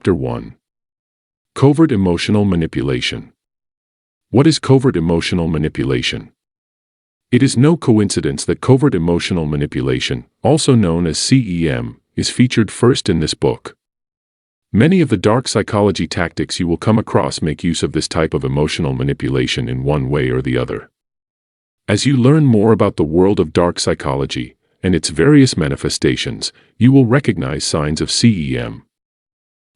Chapter 1. Covert Emotional Manipulation. What is covert emotional manipulation? It is no coincidence that covert emotional manipulation, also known as CEM, is featured first in this book. Many of the dark psychology tactics you will come across make use of this type of emotional manipulation in one way or the other. As you learn more about the world of dark psychology and its various manifestations, you will recognize signs of CEM.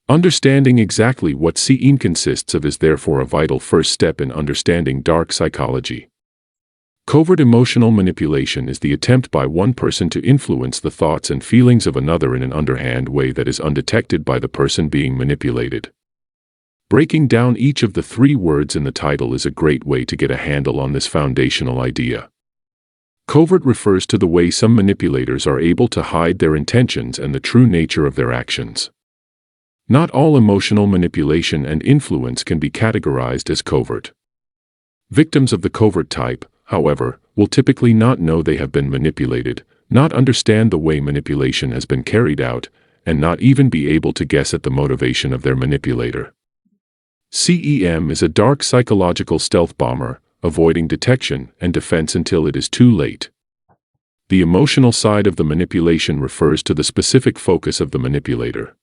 Understanding exactly what CEM consists of is therefore a vital first step in understanding dark psychology. Covert emotional manipulation is the attempt by one person to influence the thoughts and feelings of another in an underhand way that is undetected by the person being manipulated. Breaking down each of the 3 words in the title is a great way to get a handle on this foundational idea. Covert refers to the way some manipulators are able to hide their intentions and the true nature of their actions. Not all emotional manipulation and influence can be categorized as covert. Victims of the covert type, however, will typically not know they have been manipulated, not understand the way manipulation has been carried out, and not even be able to guess at the motivation of their manipulator. CEM is a dark psychological stealth bomber, avoiding detection and defense until it is too late. The emotional side of the manipulation refers to the specific focus of the manipulator.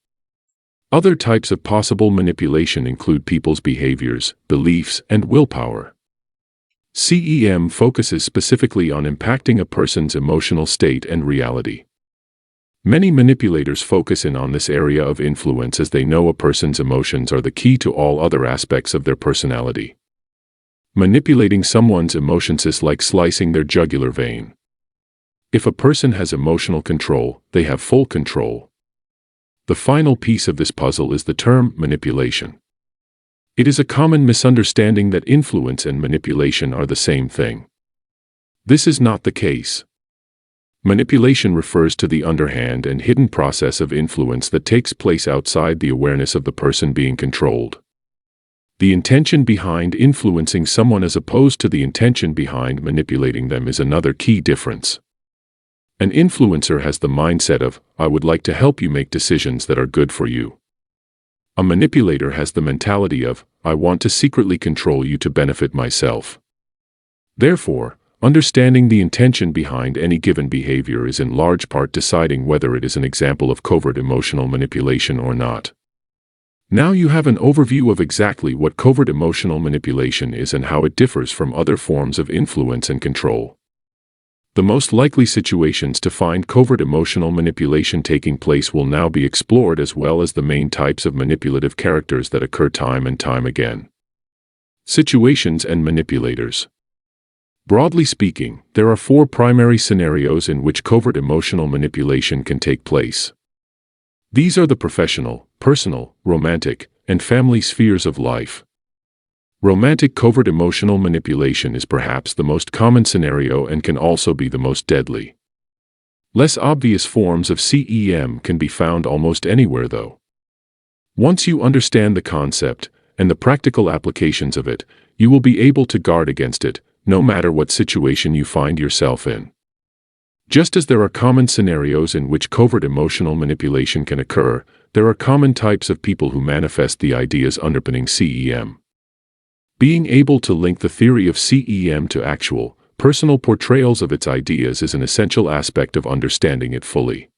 Other types of possible manipulation include people's behaviors, beliefs, and willpower. CEM focuses specifically on impacting a person's emotional state and reality. Many manipulators focus in on this area of influence as they know a person's emotions are the key to all other aspects of their personality. Manipulating someone's emotions is like slicing their jugular vein. If a person has emotional control, they have full control. The final piece of this puzzle is the term manipulation. It is a common misunderstanding that influence and manipulation are the same thing. This is not the case. Manipulation refers to the underhand and hidden process of influence that takes place outside the awareness of the person being controlled. The intention behind influencing someone as opposed to the intention behind manipulating them is another key difference. An influencer has the mindset of, I would like to help you make decisions that are good for you. A manipulator has the mentality of, I want to secretly control you to benefit myself. Therefore, understanding the intention behind any given behavior is in large part deciding whether it is an example of covert emotional manipulation or not. Now you have an overview of exactly what covert emotional manipulation is and how it differs from other forms of influence and control. The most likely situations to find covert emotional manipulation taking place will now be explored, as well as the main types of manipulative characters that occur time and time again. Situations and manipulators. Broadly speaking, there are 4 primary scenarios in which covert emotional manipulation can take place. These are the professional, personal, romantic, and family spheres of life. Romantic covert emotional manipulation is perhaps the most common scenario and can also be the most deadly. Less obvious forms of CEM can be found almost anywhere, though. Once you understand the concept and the practical applications of it, you will be able to guard against it, no matter what situation you find yourself in. Just as there are common scenarios in which covert emotional manipulation can occur, there are common types of people who manifest the ideas underpinning CEM. Being able to link the theory of CEM to actual, personal portrayals of its ideas is an essential aspect of understanding it fully.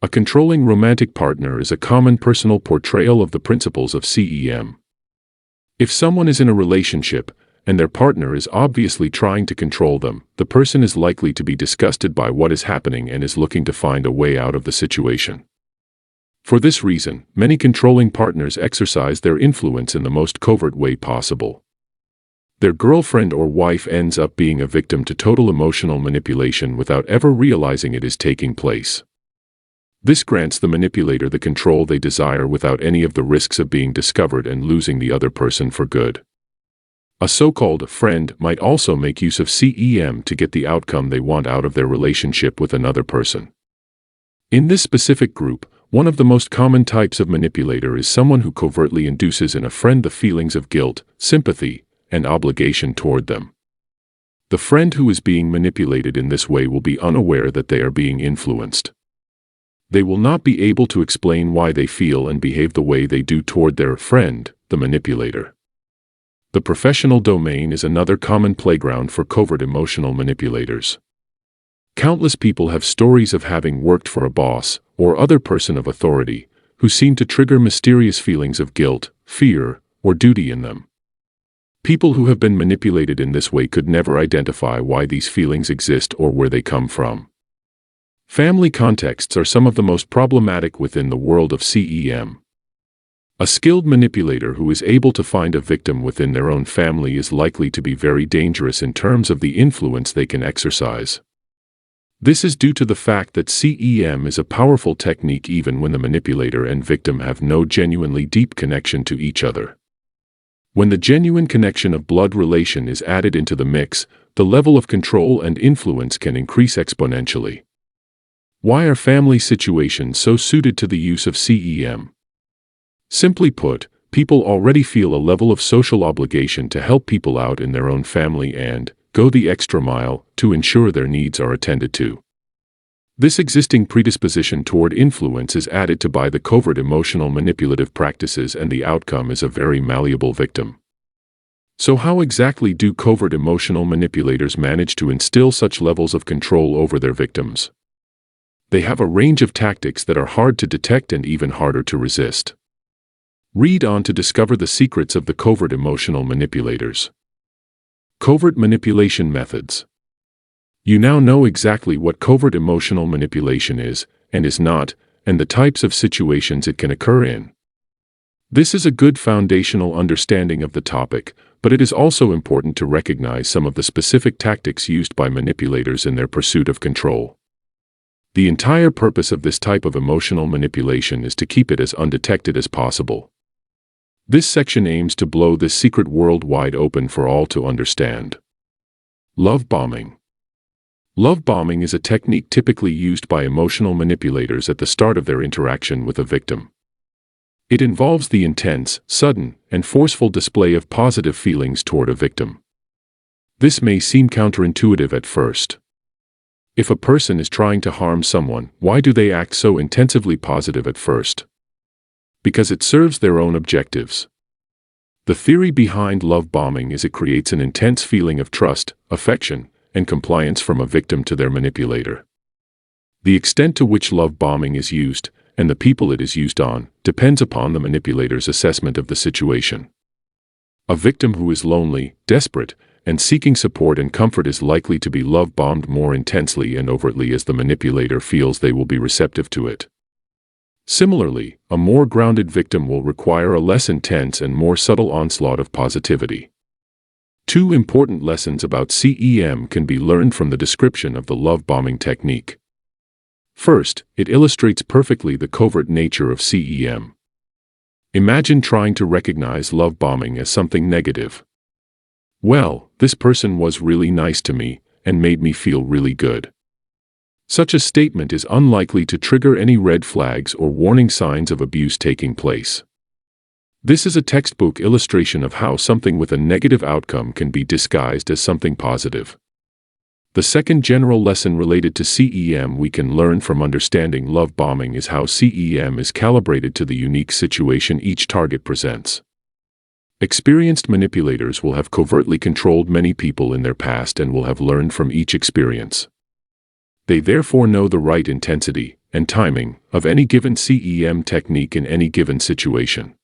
A controlling romantic partner is a common personal portrayal of the principles of CEM. If someone is in a relationship, and their partner is obviously trying to control them, the person is likely to be disgusted by what is happening and is looking to find a way out of the situation. For this reason, many controlling partners exercise their influence in the most covert way possible. Their girlfriend or wife ends up being a victim to total emotional manipulation without ever realizing it is taking place. This grants the manipulator the control they desire without any of the risks of being discovered and losing the other person for good. A so-called friend might also make use of CEM to get the outcome they want out of their relationship with another person. In this specific group, one of the most common types of manipulator is someone who covertly induces in a friend the feelings of guilt, sympathy, and obligation toward them. The friend who is being manipulated in this way will be unaware that they are being influenced. They will not be able to explain why they feel and behave the way they do toward their friend, the manipulator. The professional domain is another common playground for covert emotional manipulators. Countless people have stories of having worked for a boss or other person of authority who seem to trigger mysterious feelings of guilt, fear, or duty in them. People who have been manipulated in this way could never identify why these feelings exist or where they come from. Family contexts are some of the most problematic within the world of CEM. A skilled manipulator who is able to find a victim within their own family is likely to be very dangerous in terms of the influence they can exercise. This is due to the fact that CEM is a powerful technique even when the manipulator and victim have no genuinely deep connection to each other. When the genuine connection of blood relation is added into the mix, the level of control and influence can increase exponentially. Why are family situations so suited to the use of CEM? Simply put, people already feel a level of social obligation to help people out in their own family and go the extra mile to ensure their needs are attended to. This existing predisposition toward influence is added to by the covert emotional manipulative practices, and the outcome is a very malleable victim. So how exactly do covert emotional manipulators manage to instill such levels of control over their victims? They have a range of tactics that are hard to detect and even harder to resist. Read on to discover the secrets of the covert emotional manipulators. Covert manipulation methods. You now know exactly what covert emotional manipulation is and is not, and the types of situations it can occur in. This is a good foundational understanding of the topic, but it is also important to recognize some of the specific tactics used by manipulators in their pursuit of control. The entire purpose of this type of emotional manipulation is to keep it as undetected as possible. This section aims to blow this secret world wide open for all to understand. Love bombing. Love bombing is a technique typically used by emotional manipulators at the start of their interaction with a victim. It involves the intense, sudden, and forceful display of positive feelings toward a victim. This may seem counterintuitive at first. If a person is trying to harm someone, why do they act so intensively positive at first? Because it serves their own objectives. The theory behind love bombing is it creates an intense feeling of trust, affection, and compliance from a victim to their manipulator. The extent to which love bombing is used, and the people it is used on, depends upon the manipulator's assessment of the situation. A victim who is lonely, desperate, and seeking support and comfort is likely to be love bombed more intensely and overtly as the manipulator feels they will be receptive to it. Similarly, a more grounded victim will require a less intense and more subtle onslaught of positivity. Two important lessons about CEM can be learned from the description of the love bombing technique. First, it illustrates perfectly the covert nature of CEM. Imagine trying to recognize love bombing as something negative. Well, this person was really nice to me and made me feel really good. Such a statement is unlikely to trigger any red flags or warning signs of abuse taking place. This is a textbook illustration of how something with a negative outcome can be disguised as something positive. The second general lesson related to CEM we can learn from understanding love bombing is how CEM is calibrated to the unique situation each target presents. Experienced manipulators will have covertly controlled many people in their past and will have learned from each experience. They therefore know the right intensity and timing of any given CEM technique in any given situation.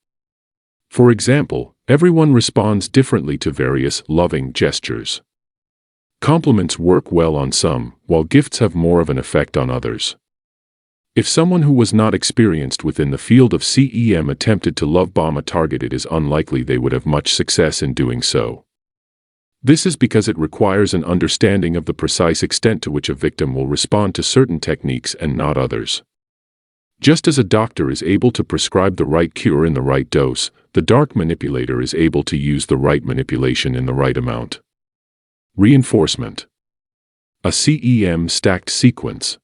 For example, everyone responds differently to various loving gestures. Compliments work well on some, while gifts have more of an effect on others. If someone who was not experienced within the field of CEM attempted to love bomb a target, it is unlikely they would have much success in doing so. This is because it requires an understanding of the precise extent to which a victim will respond to certain techniques and not others. Just as a doctor is able to prescribe the right cure in the right dose, the dark manipulator is able to use the right manipulation in the right amount. Reinforcement. A CEM stacked sequence.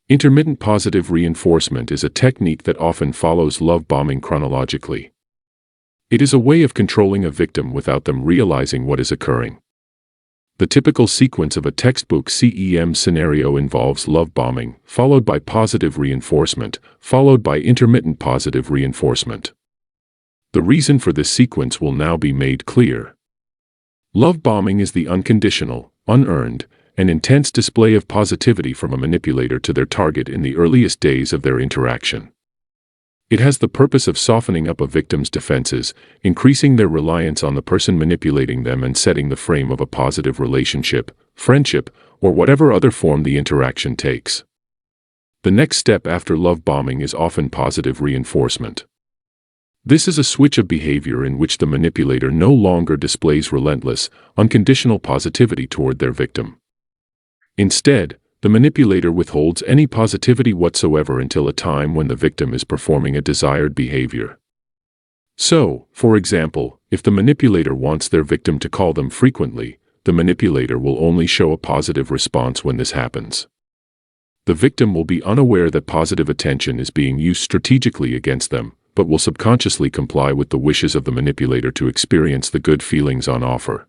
Intermittent positive reinforcement is a technique that often follows love bombing chronologically. It is a way of controlling a victim without them realizing what is occurring. The typical sequence of a textbook CEM scenario involves love bombing, followed by positive reinforcement, followed by intermittent positive reinforcement. The reason for this sequence will now be made clear. Love bombing is the unconditional, unearned, and intense display of positivity from a manipulator to their target in the earliest days of their interaction. It has the purpose of softening up a victim's defenses, increasing their reliance on the person manipulating them, and setting the frame of a positive relationship, friendship, or whatever other form the interaction takes. The next step after love bombing is often positive reinforcement. This is a switch of behavior in which the manipulator no longer displays relentless, unconditional positivity toward their victim. Instead, the manipulator withholds any positivity whatsoever until a time when the victim is performing a desired behavior. So, for example, if the manipulator wants their victim to call them frequently, the manipulator will only show a positive response when this happens. The victim will be unaware that positive attention is being used strategically against them, but will subconsciously comply with the wishes of the manipulator to experience the good feelings on offer.